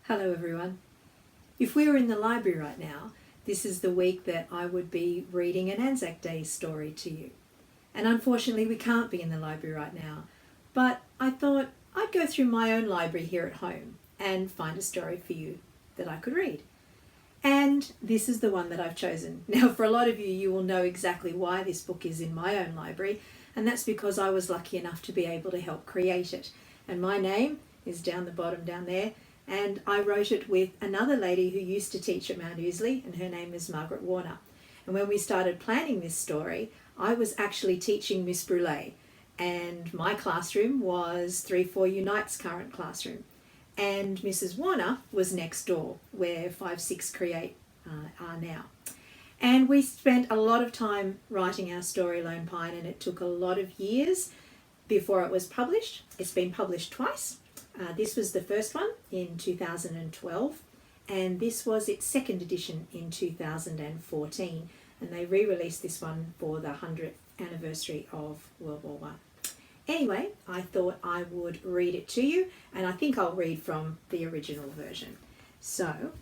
Hello everyone. If we were in the library right now, this is the week that I would be reading an Anzac Day story to you. And unfortunately we can't be in the library right now, but I thought I'd go through my own library here at home and find a story for you that I could read. And this is the one that I've chosen. Now for a lot of you, you will know exactly why this book is in my own library, and that's because I was lucky enough to be able to help create it. And my name is down the bottom down there. And I wrote it with another lady who used to teach at Mount Ousley, and her name is Margaret Warner. And when we started planning this story, I was actually teaching Miss Brulé, and my classroom was 3-4 Unite's current classroom. And Mrs. Warner was next door, where 5-6 Create are now. And we spent a lot of time writing our story, Lone Pine, and it took a lot of years before it was published. It's been published twice. This was the first one in 2012, and this was its second edition in 2014, and they re-released this one for the 100th anniversary of World War I. Anyway, I thought I would read it to you, and I think I'll read from the original version. So,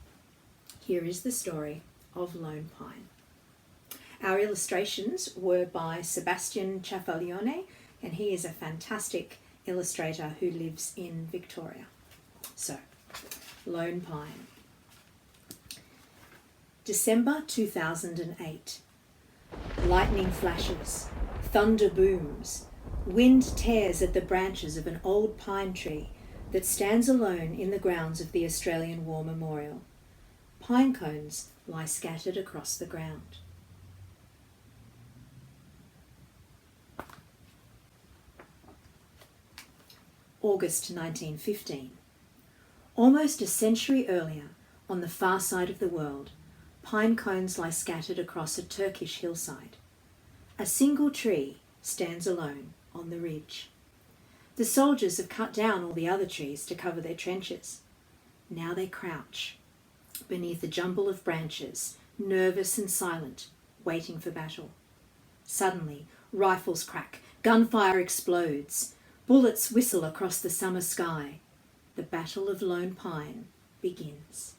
here is the story of Lone Pine. Our illustrations were by Sebastian Ciaffaglione, and he is a fantastic illustrator who lives in Victoria. So, Lone Pine. December 2008. Lightning flashes, thunder booms, wind tears at the branches of an old pine tree that stands alone in the grounds of the Australian War Memorial. Pine cones lie scattered across the ground. August 1915. Almost a century earlier, on the far side of the world, pine cones lie scattered across a Turkish hillside. A single tree stands alone on the ridge. The soldiers have cut down all the other trees to cover their trenches. Now they crouch beneath a jumble of branches, nervous and silent, waiting for battle. Suddenly, rifles crack, gunfire explodes. Bullets whistle across the summer sky. The Battle of Lone Pine begins.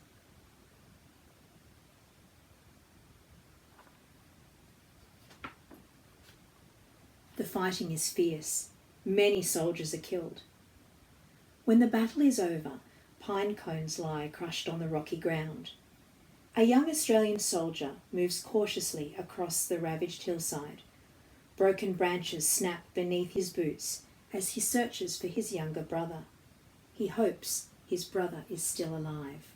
The fighting is fierce. Many soldiers are killed. When the battle is over, pine cones lie crushed on the rocky ground. A young Australian soldier moves cautiously across the ravaged hillside. Broken branches snap beneath his boots as he searches for his younger brother. He hopes his brother is still alive.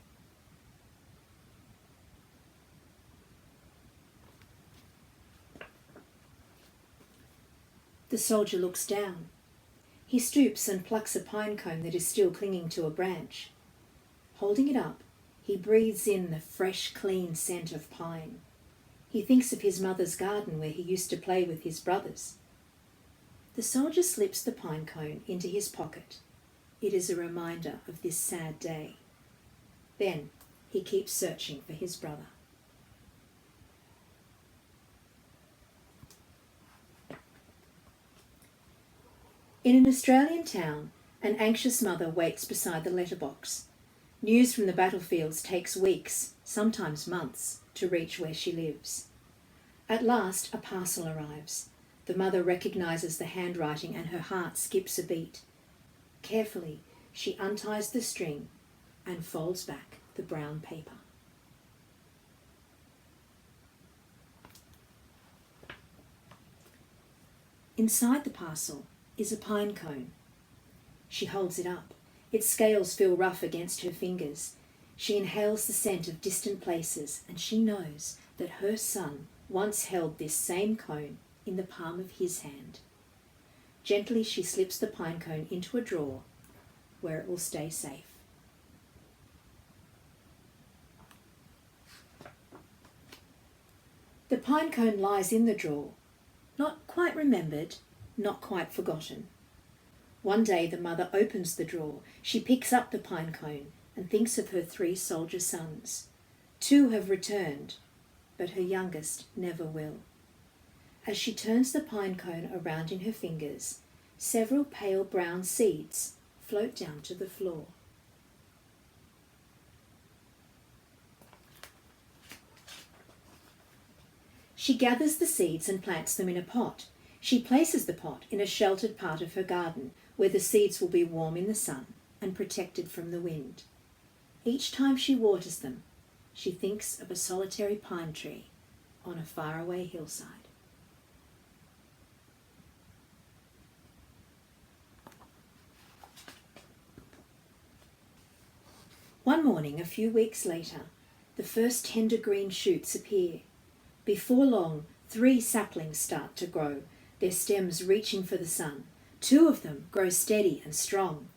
The soldier looks down. He stoops and plucks a pine cone that is still clinging to a branch. Holding it up, he breathes in the fresh, clean scent of pine. He thinks of his mother's garden where he used to play with his brothers. The soldier slips the pine cone into his pocket. It is a reminder of this sad day. Then he keeps searching for his brother. In an Australian town, an anxious mother waits beside the letterbox. News from the battlefields takes weeks, sometimes months, to reach where she lives. At last, a parcel arrives. The mother recognises the handwriting and her heart skips a beat. Carefully, she unties the string and folds back the brown paper. Inside the parcel is a pine cone. She holds it up. Its scales feel rough against her fingers. She inhales the scent of distant places, and she knows that her son once held this same cone in the palm of his hand. Gently she slips the pine cone into a drawer where it will stay safe. The pine cone lies in the drawer, not quite remembered, not quite forgotten. One day the mother opens the drawer. She picks up the pine cone and thinks of her 3 soldier sons. 2 have returned, but her youngest never will. As she turns the pine cone around in her fingers, several pale brown seeds float down to the floor. She gathers the seeds and plants them in a pot. She places the pot in a sheltered part of her garden where the seeds will be warm in the sun and protected from the wind. Each time she waters them, she thinks of a solitary pine tree on a faraway hillside. One morning, a few weeks later, the first tender green shoots appear. Before long, 3 saplings start to grow, their stems reaching for the sun. 2 of them grow steady and strong.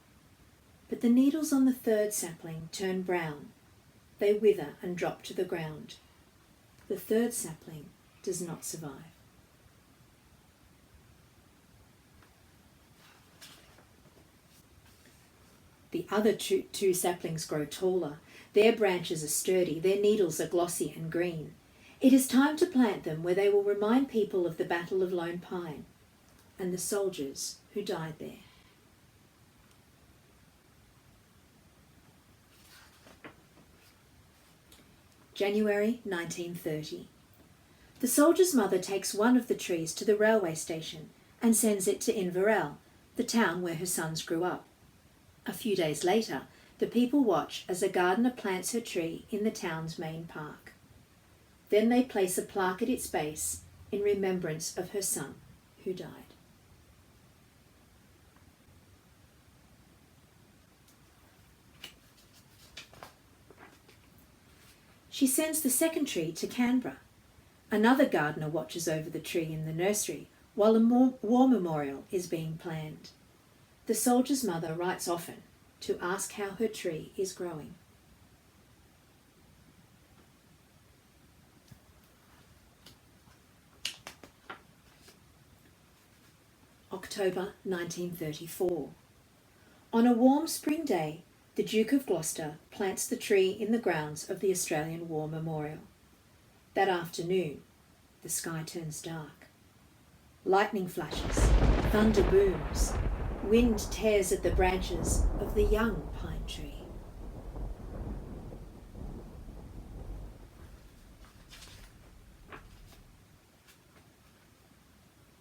But the needles on the 3rd sapling turn brown. They wither and drop to the ground. The 3rd sapling does not survive. The other two saplings grow taller. Their branches are sturdy, their needles are glossy and green. It is time to plant them where they will remind people of the Battle of Lone Pine and the soldiers who died there. January 1930. The soldier's mother takes one of the trees to the railway station and sends it to Inverell, the town where her sons grew up. A few days later, the people watch as a gardener plants her tree in the town's main park. Then they place a plaque at its base in remembrance of her son who died. She sends the second tree to Canberra. Another gardener watches over the tree in the nursery while a war memorial is being planned. The soldier's mother writes often to ask how her tree is growing. October 1934. On a warm spring day, the Duke of Gloucester plants the tree in the grounds of the Australian War Memorial. That afternoon, the sky turns dark. Lightning flashes, thunder booms, wind tears at the branches of the young pine tree.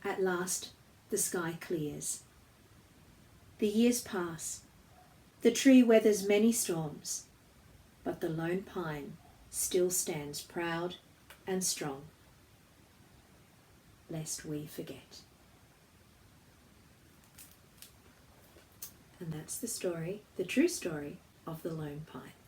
At last, the sky clears. The years pass. The tree weathers many storms, but the lone pine still stands proud and strong, lest we forget. And that's the story, the true story of the lone pine.